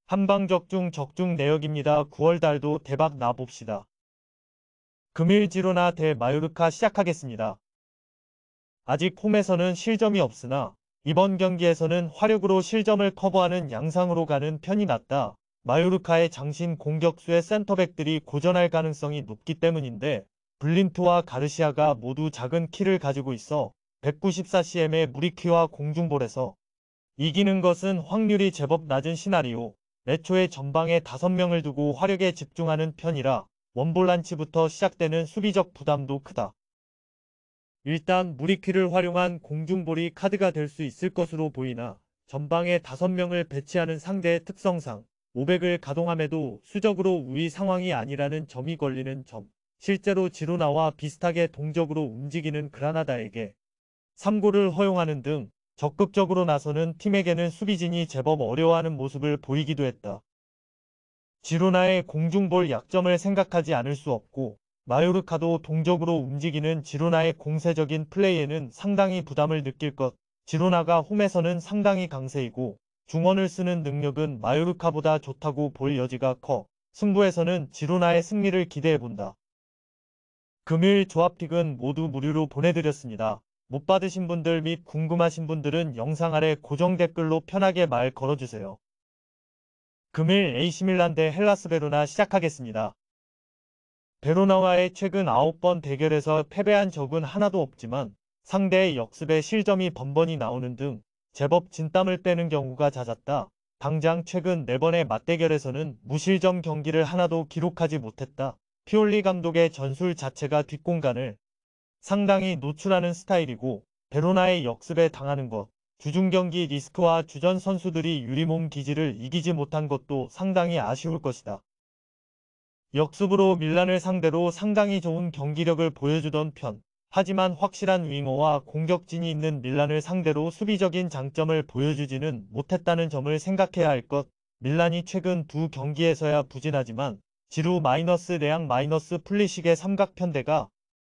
한방적중 적중 내역입니다. 9월달도 대박 나봅시다. 금일 지로나 대 마요르카 시작하겠습니다. 아직 홈에서는 실점이 없으나 이번 경기에서는 화력으로 실점을 커버하는 양상으로 가는 편이 낫다. 마요르카의 장신 공격수의 센터백들이 고전할 가능성이 높기 때문인데 블린트와 가르시아가 모두 작은 키를 가지고 있어 194cm의 무리키와 공중볼에서 이기는 것은 확률이 제법 낮은 시나리오. 애초에 전방에 5명을 두고 화력에 집중하는 편이라 원볼란치부터 시작되는 수비적 부담도 크다. 일단 무리키를 활용한 공중볼이 카드가 될 수 있을 것으로 보이나 전방에 5명을 배치하는 상대의 특성상 500을 가동함에도 수적으로 우위 상황이 아니라는 점이 걸리는 점. 실제로 지로나와 비슷하게 동적으로 움직이는 그라나다에게 3골을 허용하는 등 적극적으로 나서는 팀에게는 수비진이 제법 어려워하는 모습을 보이기도 했다. 지로나의 공중볼 약점을 생각하지 않을 수 없고 마요르카도 동적으로 움직이는 지로나의 공세적인 플레이에는 상당히 부담을 느낄 것. 지로나가 홈에서는 상당히 강세이고 중원을 쓰는 능력은 마요르카보다 좋다고 볼 여지가 커 승부에서는 지로나의 승리를 기대해본다. 금일 조합픽은 모두 무료로 보내드렸습니다. 못 받으신 분들 및 궁금하신 분들은 영상 아래 고정 댓글로 편하게 말 걸어주세요. 금일 AC 밀란 대 헬라스 베로나 시작하겠습니다. 베로나와의 최근 9번 대결에서 패배한 적은 하나도 없지만 상대의 역습에 실점이 번번이 나오는 등 제법 진땀을 빼는 경우가 잦았다. 당장 최근 4번의 맞대결에서는 무실점 경기를 하나도 기록하지 못했다. 피올리 감독의 전술 자체가 뒷공간을 상당히 노출하는 스타일이고 베로나의 역습에 당하는 것, 주중경기 리스크와 주전 선수들이 유리몸 기지를 이기지 못한 것도 상당히 아쉬울 것이다. 역습으로 밀란을 상대로 상당히 좋은 경기력을 보여주던 편. 하지만 확실한 윙어와 공격진이 있는 밀란을 상대로 수비적인 장점을 보여주지는 못했다는 점을 생각해야 할 것. 밀란이 최근 두 경기에서야 부진하지만 지루 마이너스 레앙 마이너스 플리식의 삼각편대가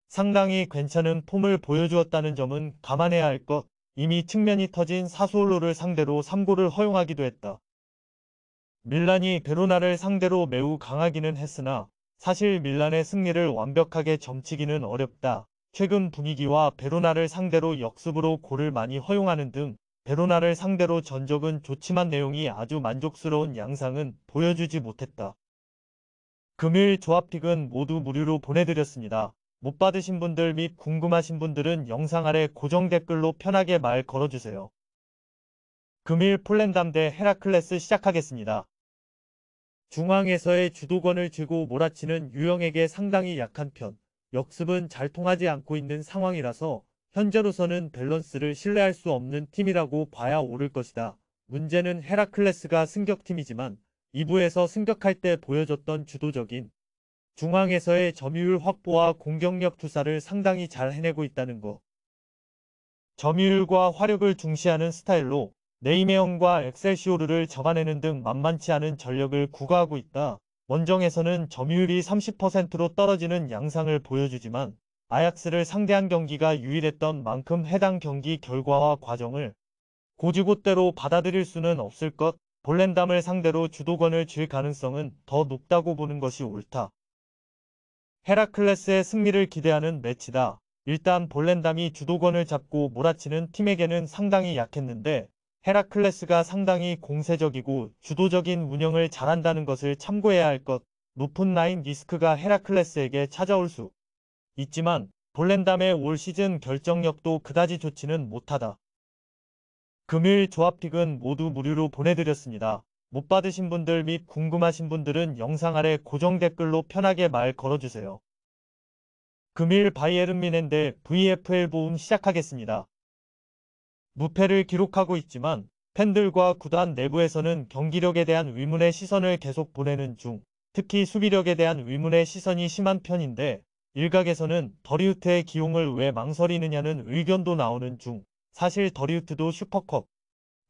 상당히 괜찮은 폼을 보여주었다는 점은 감안해야 할 것. 이미 측면이 터진 사수올로를 상대로 3골을 허용하기도 했다. 밀란이 베로나를 상대로 매우 강하기는 했으나 사실 밀란의 승리를 완벽하게 점치기는 어렵다. 최근 분위기와 베로나를 상대로 역습으로 골을 많이 허용하는 등 베로나를 상대로 전적은 좋지만 내용이 아주 만족스러운 양상은 보여주지 못했다. 금일 조합픽은 모두 무료로 보내드렸습니다. 못 받으신 분들 및 궁금하신 분들은 영상 아래 고정 댓글로 편하게 말 걸어주세요. 금일 폴렌담 대 헤라클레스 시작하겠습니다. 중앙에서의 주도권을 쥐고 몰아치는 유영에게 상당히 약한 편, 역습은 잘 통하지 않고 있는 상황이라서 현재로서는 밸런스를 신뢰할 수 없는 팀이라고 봐야 옳을 것이다. 문제는 헤라클레스가 승격팀이지만 2부에서 승격할 때 보여줬던 주도적인 중앙에서의 점유율 확보와 공격력 투사를 상당히 잘 해내고 있다는 것. 점유율과 화력을 중시하는 스타일로 네이메언과 엑셀시오르를 잡아내는 등 만만치 않은 전력을 구가하고 있다. 원정에서는 점유율이 30%로 떨어지는 양상을 보여주지만 아약스를 상대한 경기가 유일했던 만큼 해당 경기 결과와 과정을 고지고대로 받아들일 수는 없을 것. 볼렌담을 상대로 주도권을 쥘 가능성은 더 높다고 보는 것이 옳다. 헤라클레스의 승리를 기대하는 매치다. 일단 볼렌담이 주도권을 잡고 몰아치는 팀에게는 상당히 약했는데 헤라클레스가 상당히 공세적이고 주도적인 운영을 잘한다는 것을 참고해야 할 것. 높은 라인 리스크가 헤라클레스에게 찾아올 수 있지만 볼렌담의 올 시즌 결정력도 그다지 좋지는 못하다. 금일 조합픽은 모두 무료로 보내드렸습니다. 못 받으신 분들 및 궁금하신 분들은 영상 아래 고정 댓글로 편하게 말 걸어주세요. 금일 바이에른 뮌헨 대 VfL 보움 시작하겠습니다. 무패를 기록하고 있지만 팬들과 구단 내부에서는 경기력에 대한 의문의 시선을 계속 보내는 중, 특히 수비력에 대한 의문의 시선이 심한 편인데 일각에서는 더리우트의 기용을 왜 망설이느냐는 의견도 나오는 중, 사실 더리우트도 슈퍼컵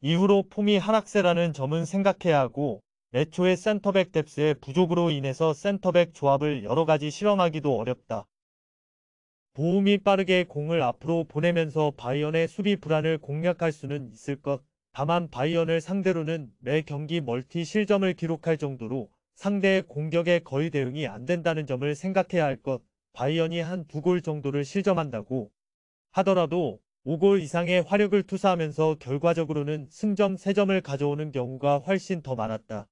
이후로 폼이 하락세라는 점은 생각해야 하고 애초에 센터백 뎁스의 부족으로 인해서 센터백 조합을 여러가지 실험하기도 어렵다. 보움이 빠르게 공을 앞으로 보내면서 바이언의 수비 불안을 공략할 수는 있을 것. 다만 바이언을 상대로는 매 경기 멀티 실점을 기록할 정도로 상대의 공격에 거의 대응이 안 된다는 점을 생각해야 할 것. 바이언이 한 2골 정도를 실점한다고 하더라도 5골 이상의 화력을 투사하면서 결과적으로는 승점 3점을 가져오는 경우가 훨씬 더 많았다.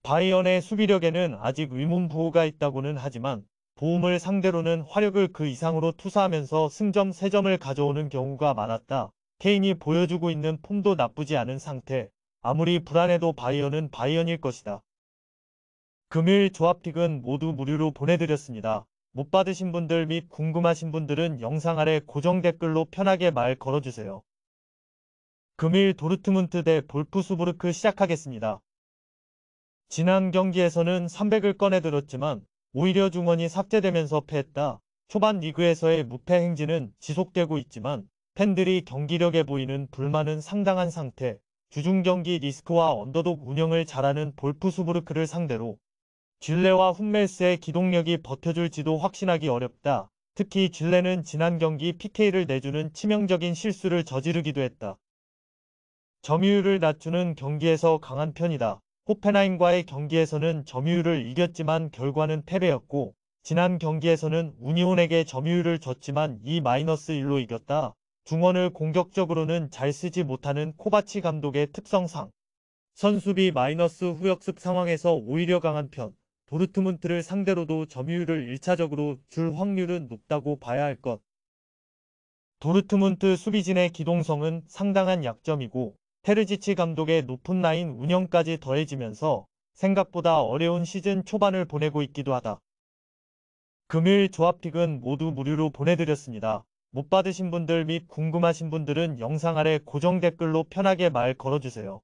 바이언의 수비력에는 아직 의문부호가 있다고는 하지만 보움을 상대로는 화력을 그 이상으로 투사하면서 승점 3점을 가져오는 경우가 많았다. 케인이 보여주고 있는 폼도 나쁘지 않은 상태. 아무리 불안해도 바이언은 바이언일 것이다. 금요일 조합픽은 모두 무료로 보내드렸습니다. 못 받으신 분들 및 궁금하신 분들은 영상 아래 고정 댓글로 편하게 말 걸어주세요. 금일 도르트문트 대 볼프스부르크 시작하겠습니다. 지난 경기에서는 300을 꺼내들었지만 오히려 중원이 삭제되면서 패했다. 초반 리그에서의 무패 행진은 지속되고 있지만 팬들이 경기력에 보이는 불만은 상당한 상태. 주중 경기 리스크와 언더독 운영을 잘하는 볼프스부르크를 상대로 질레와 훈멜스의 기동력이 버텨줄지도 확신하기 어렵다. 특히 질레는 지난 경기 PK를 내주는 치명적인 실수를 저지르기도 했다. 점유율을 낮추는 경기에서 강한 편이다. 호펜하임과의 경기에서는 점유율을 이겼지만 결과는 패배였고 지난 경기에서는 우니온에게 점유율을 줬지만 2-1로 이겼다. 중원을 공격적으로는 잘 쓰지 못하는 코바치 감독의 특성상 선수비 마이너스 후역습 상황에서 오히려 강한 편. 도르트문트를 상대로도 점유율을 1차적으로 줄 확률은 높다고 봐야 할 것. 도르트문트 수비진의 기동성은 상당한 약점이고 테르지치 감독의 높은 라인 운영까지 더해지면서 생각보다 어려운 시즌 초반을 보내고 있기도 하다. 금요일 조합픽은 모두 무료로 보내드렸습니다. 못 받으신 분들 및 궁금하신 분들은 영상 아래 고정 댓글로 편하게 말 걸어주세요.